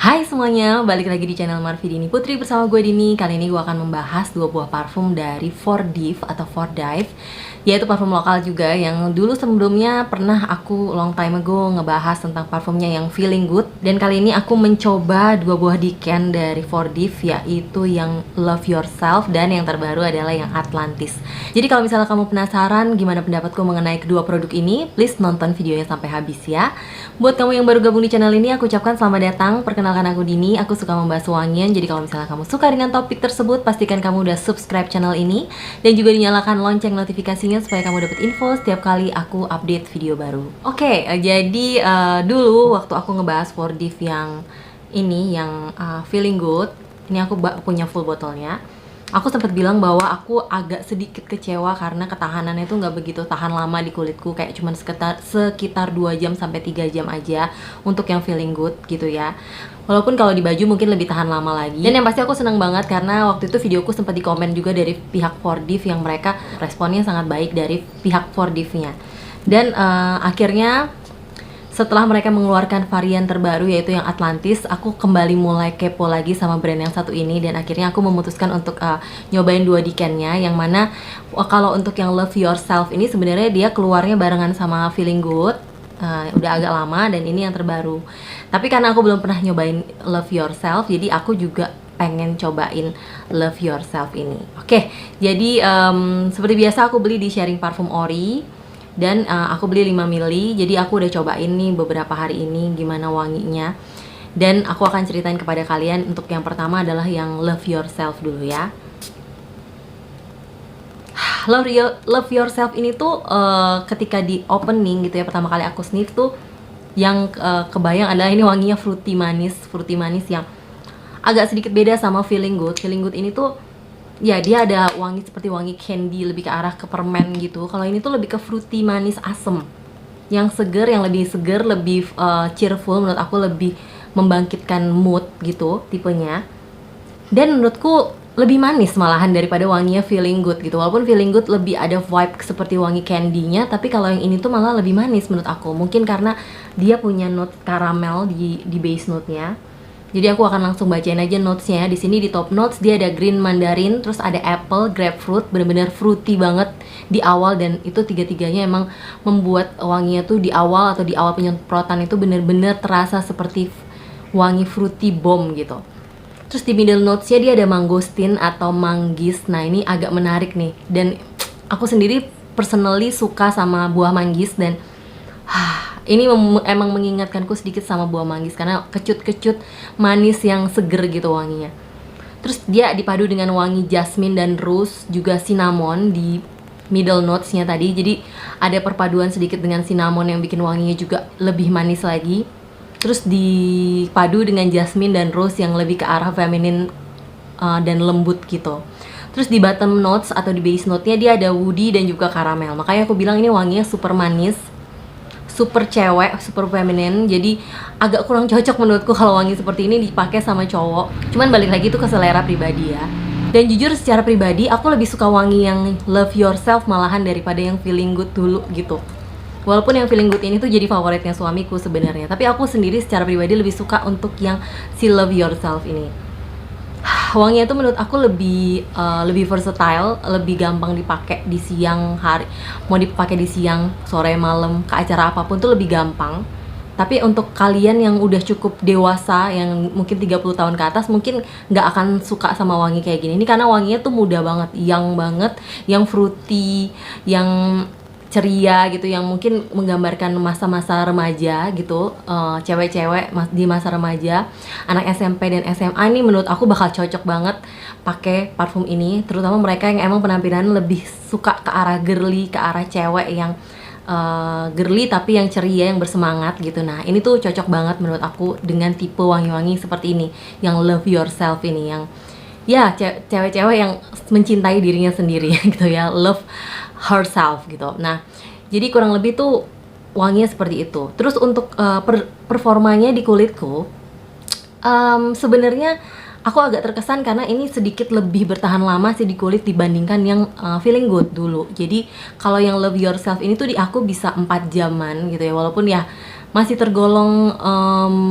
Hai semuanya, balik lagi di channel Marvi Dini Putri bersama gue Dini. Kali ini gue akan membahas dua buah parfum dari Fordive atau Fordive, yaitu parfum lokal juga yang dulu sebelumnya pernah aku long time ago ngebahas tentang parfumnya yang Feeling Good. Dan kali ini aku mencoba dua buah Diken dari Fordive, yaitu yang Love Yourself dan yang terbaru adalah yang Atlantis. Jadi kalau misalnya kamu penasaran gimana pendapatku mengenai kedua produk ini, please nonton videonya sampai habis ya. Buat kamu yang baru gabung di channel ini, aku ucapkan selamat datang. Perkenalkan aku Dini, aku suka membahas wangian. Jadi kalau misalnya kamu suka dengan topik tersebut, pastikan kamu udah subscribe channel ini dan juga dinyalakan lonceng notifikasinya supaya kamu dapat info setiap kali aku update video baru. Oke, jadi dulu waktu aku ngebahas Fordive yang ini, yang Feeling Good, ini aku punya full botolnya. Aku sempat bilang bahwa aku agak sedikit kecewa karena ketahanannya itu nggak begitu tahan lama di kulitku, kayak cuman sekitar 2 jam sampai 3 jam aja untuk yang Feeling Good gitu ya. Walaupun kalau di baju mungkin lebih tahan lama lagi. Dan yang pasti aku senang banget karena waktu itu videoku sempat dikomen juga dari pihak Fordive yang mereka responnya sangat baik dari pihak Fordive-nya. Dan akhirnya setelah mereka mengeluarkan varian terbaru yaitu yang Atlantis, aku kembali mulai kepo lagi sama brand yang satu ini dan akhirnya aku memutuskan untuk nyobain dua Dikennya, yang mana kalau untuk yang Love Yourself ini sebenarnya dia keluarnya barengan sama Feeling Good, udah agak lama, dan ini yang terbaru. Tapi karena aku belum pernah nyobain Love Yourself, jadi aku juga pengen cobain Love Yourself ini. Oke, jadi seperti biasa aku beli di Sharing Parfum Ori. Dan aku beli 5 ml, jadi aku udah cobain nih beberapa hari ini gimana wanginya. Dan aku akan ceritain kepada kalian. Untuk yang pertama adalah yang Love Yourself dulu ya. Love Yourself ini tuh ketika di opening gitu ya, pertama kali aku sniff tuh yang kebayang adalah ini wanginya fruity manis yang agak sedikit beda sama Feeling Good. Feeling Good ini tuh ya dia ada wangi seperti wangi candy, lebih ke arah ke permen gitu. Kalau ini tuh lebih ke fruity manis asem, yang seger, yang lebih seger, lebih cheerful. Menurut aku lebih membangkitkan mood gitu tipenya. Dan menurutku lebih manis malahan daripada wanginya Feeling Good gitu. Walaupun Feeling Good lebih ada vibe seperti wangi candy-nya, tapi kalau yang ini tuh malah lebih manis menurut aku. Mungkin karena dia punya note karamel di base note-nya. Jadi aku akan langsung bacain aja notesnya. Di sini di top notes dia ada green mandarin, terus ada apple, grapefruit, bener-bener fruity banget di awal. Dan itu tiga-tiganya emang membuat wanginya tuh di awal atau di awal penyemprotan itu bener-bener terasa seperti wangi fruity bomb gitu. Terus di middle notesnya dia ada mangosteen atau manggis. Nah ini agak menarik nih, dan aku sendiri personally suka sama buah manggis. Dan ini emang mengingatkanku sedikit sama buah manggis karena kecut-kecut manis yang seger gitu wanginya. Terus dia dipadu dengan wangi jasmine dan rose, juga cinnamon di middle notesnya tadi. Jadi ada perpaduan sedikit dengan cinnamon yang bikin wanginya juga lebih manis lagi. Terus dipadu dengan jasmine dan rose yang lebih ke arah feminin dan lembut gitu. Terus di bottom notes atau di base note-nya dia ada woody dan juga karamel. Makanya aku bilang ini wanginya super manis, super cewek, super feminin. Jadi agak kurang cocok menurutku kalau wangi seperti ini dipakai sama cowok. Cuman balik lagi itu ke selera pribadi ya. Dan jujur secara pribadi aku lebih suka wangi yang Love Yourself malahan daripada yang Feeling Good dulu gitu. Walaupun yang Feeling Good ini tuh jadi favoritnya suamiku sebenarnya, tapi aku sendiri secara pribadi lebih suka untuk yang si Love Yourself ini. Wanginya tuh menurut aku lebih versatile, lebih gampang dipakai di siang hari. Mau dipakai di siang, sore, malam, ke acara apapun tuh lebih gampang. Tapi untuk kalian yang udah cukup dewasa, yang mungkin 30 tahun ke atas, mungkin nggak akan suka sama wangi kayak gini. Ini karena wanginya tuh muda banget, young banget, yang fruity, yang ceria gitu, yang mungkin menggambarkan masa-masa remaja gitu. Cewek-cewek di masa remaja, anak SMP dan SMA ini menurut aku bakal cocok banget pakai parfum ini, terutama mereka yang emang penampilan lebih suka ke arah girly, ke arah cewek yang girly tapi yang ceria, yang bersemangat gitu. Nah ini tuh cocok banget menurut aku dengan tipe wangi-wangi seperti ini, yang Love Yourself ini, yang ya cewek-cewek yang mencintai dirinya sendiri gitu ya, love herself gitu. Nah jadi kurang lebih tuh wanginya seperti itu. Terus untuk performanya di kulitku, sebenarnya aku agak terkesan karena ini sedikit lebih bertahan lama sih di kulit dibandingkan yang Feeling Good dulu. Jadi kalau yang Love Yourself ini tuh di aku bisa 4 jaman gitu ya. Walaupun ya masih tergolong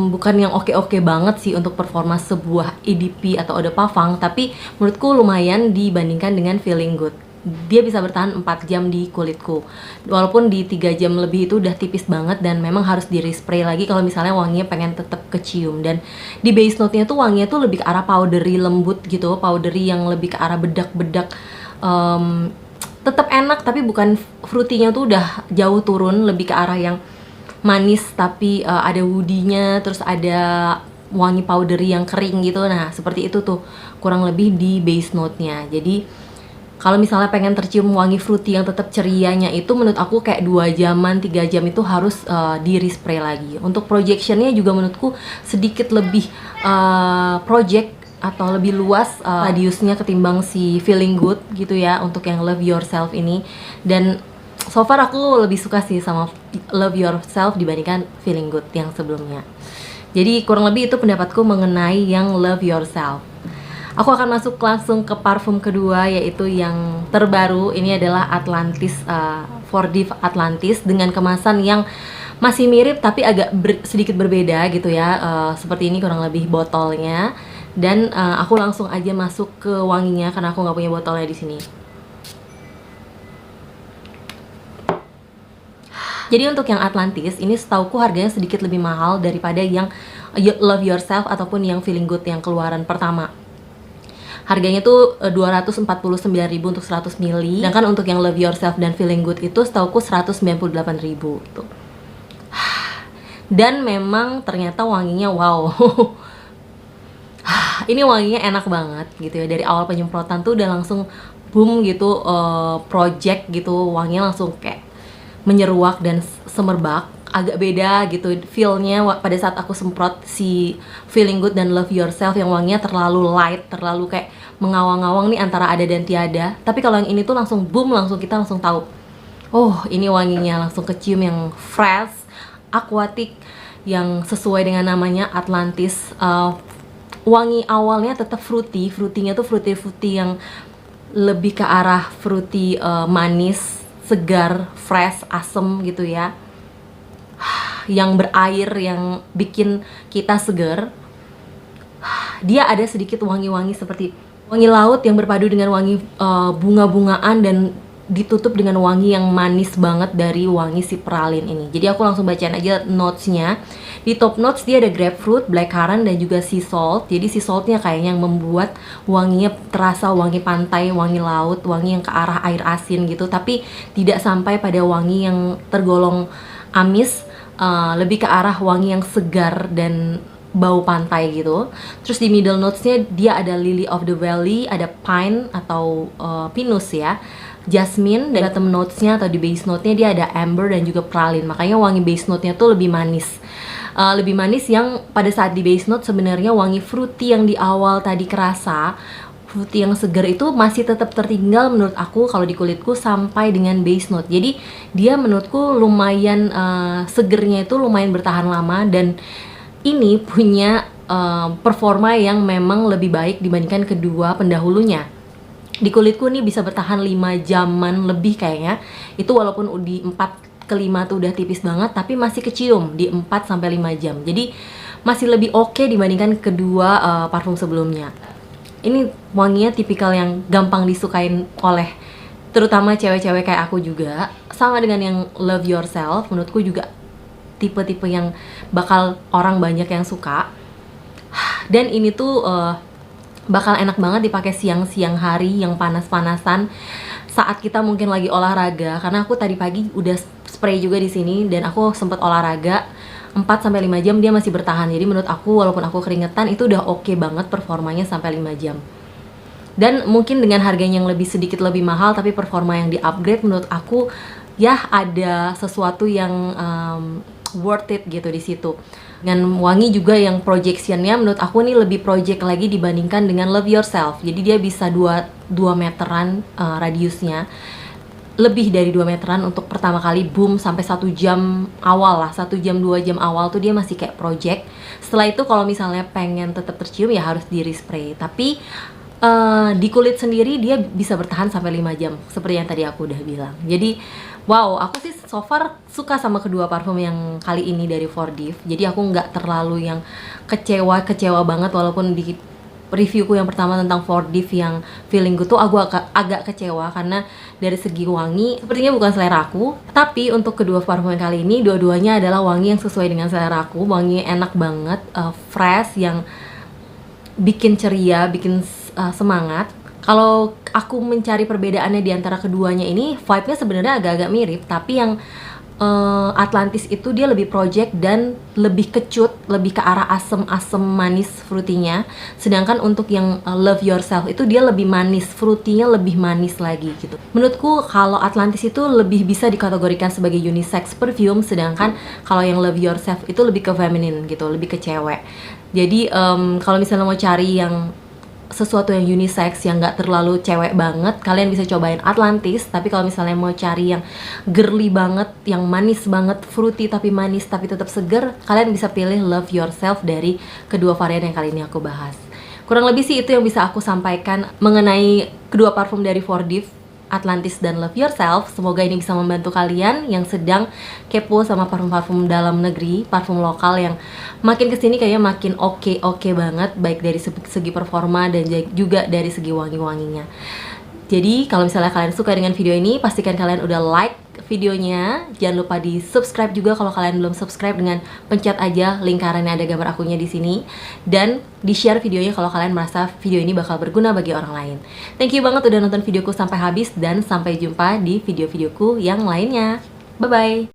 bukan yang oke-oke banget sih untuk performa sebuah EDP atau Eau de Parfum, tapi menurutku lumayan dibandingkan dengan Feeling Good. Dia bisa bertahan 4 jam di kulitku, walaupun di 3 jam lebih itu udah tipis banget dan memang harus di respray lagi kalau misalnya wanginya pengen tetap kecium. Dan di base note-nya tuh wanginya tuh lebih ke arah powdery lembut gitu, powdery yang lebih ke arah bedak-bedak, tetap enak tapi bukan fruity-nya tuh udah jauh turun, lebih ke arah yang manis tapi ada woody-nya, terus ada wangi powdery yang kering gitu. Nah seperti itu tuh kurang lebih di base note-nya. Jadi kalau misalnya pengen tercium wangi fruity yang tetap cerianya itu, menurut aku kayak 2 jaman, 3 jam itu harus di respray lagi. Untuk projectionnya juga menurutku sedikit lebih project atau lebih luas radiusnya ketimbang si Feeling Good gitu ya, untuk yang Love Yourself ini. Dan so far aku lebih suka sih sama Love Yourself dibandingkan Feeling Good yang sebelumnya. Jadi kurang lebih itu pendapatku mengenai yang Love Yourself. Aku akan masuk langsung ke parfum kedua, yaitu yang terbaru. Ini adalah Atlantis, For Div Atlantis, dengan kemasan yang masih mirip tapi agak sedikit berbeda gitu ya. Seperti ini kurang lebih botolnya. Dan aku langsung aja masuk ke wanginya karena aku nggak punya botolnya di sini. Jadi untuk yang Atlantis ini setauku harganya sedikit lebih mahal daripada yang Love Yourself ataupun yang Feeling Good yang keluaran pertama. Harganya tuh 249.000 untuk 100 ml. Sedangkan untuk yang Love Yourself dan Feeling Good itu setauku 198.000 tuh. Dan memang ternyata wanginya wow. Ini wanginya enak banget gitu ya. Dari awal penyemprotan tuh udah langsung boom gitu, project gitu. Wanginya langsung kayak menyeruak dan semerbak. Agak beda gitu feel-nya pada saat aku semprot si Feeling Good dan Love Yourself yang wanginya terlalu light, terlalu kayak mengawang-awang nih antara ada dan tiada. Tapi kalau yang ini tuh langsung boom, langsung kita langsung tahu, oh ini wanginya langsung kecium yang fresh, aquatic, yang sesuai dengan namanya Atlantis. Wangi awalnya tetap fruity, fruity-nya tuh fruity yang lebih ke arah fruity, manis, segar, fresh, asem gitu ya, yang berair, yang bikin kita seger. Dia ada sedikit wangi-wangi seperti wangi laut yang berpadu dengan wangi bunga-bungaan dan ditutup dengan wangi yang manis banget dari wangi si pralin ini. Jadi aku langsung bacain aja notes-nya. Di top notes dia ada grapefruit, blackcurrant, dan juga sea salt. Jadi sea saltnya kayaknya yang membuat wanginya terasa wangi pantai, wangi laut, wangi yang ke arah air asin gitu. Tapi tidak sampai pada wangi yang tergolong amis, lebih ke arah wangi yang segar dan bau pantai gitu. Terus di middle notes-nya dia ada lily of the valley, ada pine atau pinus ya, jasmine. Dan bottom notes-nya atau di base note-nya dia ada amber dan juga pralin. Makanya wangi base note-nya tuh lebih manis. Lebih manis yang pada saat di base note sebenarnya wangi fruity yang di awal tadi kerasa, fruity yang segar itu masih tetap tertinggal menurut aku kalau di kulitku sampai dengan base note. Jadi dia menurutku lumayan segernya itu lumayan bertahan lama, dan ini punya performa yang memang lebih baik dibandingkan kedua pendahulunya. Di kulitku nih bisa bertahan 5 jaman lebih kayaknya. Itu walaupun di 4 ke 5 tuh udah tipis banget, tapi masih kecium di 4 sampai 5 jam. Jadi masih lebih oke dibandingkan kedua parfum sebelumnya. Ini wanginya tipikal yang gampang disukain oleh terutama cewek-cewek kayak aku juga. Sama dengan yang Love Yourself, menurutku juga tipe-tipe yang bakal orang banyak yang suka. Dan ini tuh bakal enak banget dipakai siang-siang hari yang panas-panasan saat kita mungkin lagi olahraga. Karena aku tadi pagi udah spray juga di sini dan aku sempet olahraga 4-5 jam dia masih bertahan. Jadi menurut aku walaupun aku keringetan itu udah oke banget performanya sampai 5 jam. Dan mungkin dengan harganya yang sedikit lebih mahal tapi performa yang di-upgrade, menurut aku ya ada sesuatu yang worth it gitu di situ. Dengan wangi juga yang projectionnya menurut aku nih lebih project lagi dibandingkan dengan Love Yourself. Jadi dia bisa 2 meteran radiusnya. Lebih dari 2 meteran untuk pertama kali boom sampai 1 jam awal lah, 1 jam 2 jam awal tuh dia masih kayak project. Setelah itu kalau misalnya pengen tetap tercium ya harus di respray. Tapi di kulit sendiri dia bisa bertahan sampai 5 jam seperti yang tadi aku udah bilang. Jadi Wow, aku sih so far suka sama kedua parfum yang kali ini dari Fordiv. Jadi aku nggak terlalu yang kecewa banget, walaupun di reviewku yang pertama tentang Fordiv yang feeling gue tuh aku agak kecewa karena dari segi wangi sepertinya bukan selera aku. Tapi untuk kedua parfum yang kali ini, dua-duanya adalah wangi yang sesuai dengan selera aku. Wangi enak banget, fresh, yang bikin ceria, bikin semangat. Kalau aku mencari perbedaannya di antara keduanya ini, vibe-nya sebenarnya agak-agak mirip, tapi yang Atlantis itu dia lebih project dan lebih kecut, lebih ke arah asem-asem manis fruity-nya. Sedangkan untuk yang Love Yourself itu dia lebih manis, fruity-nya lebih manis lagi gitu. Menurutku kalau Atlantis itu lebih bisa dikategorikan sebagai unisex perfume, sedangkan kalau yang Love Yourself itu lebih ke feminine gitu, lebih ke cewek. Jadi kalau misalnya mau cari yang sesuatu yang unisex, yang nggak terlalu cewek banget, kalian bisa cobain Atlantis. Tapi kalau misalnya mau cari yang girly banget, yang manis banget, fruity tapi manis tapi tetap seger, kalian bisa pilih Love Yourself dari kedua varian yang kali ini aku bahas. Kurang lebih sih itu yang bisa aku sampaikan mengenai kedua parfum dari Fordiv, Atlantis dan Love Yourself. Semoga ini bisa membantu kalian yang sedang kepo sama parfum-parfum dalam negeri, parfum lokal yang makin kesini kayaknya makin oke banget, baik dari segi performa dan juga dari segi wangi-wanginya. Jadi kalau misalnya kalian suka dengan video ini, pastikan kalian udah like videonya. Jangan lupa di subscribe juga kalau kalian belum subscribe, dengan pencet aja lingkaran yang ada gambar akunya di sini, dan di share videonya kalau kalian merasa video ini bakal berguna bagi orang lain. Thank you banget udah nonton videoku sampai habis, dan sampai jumpa di video-videoku yang lainnya. Bye bye.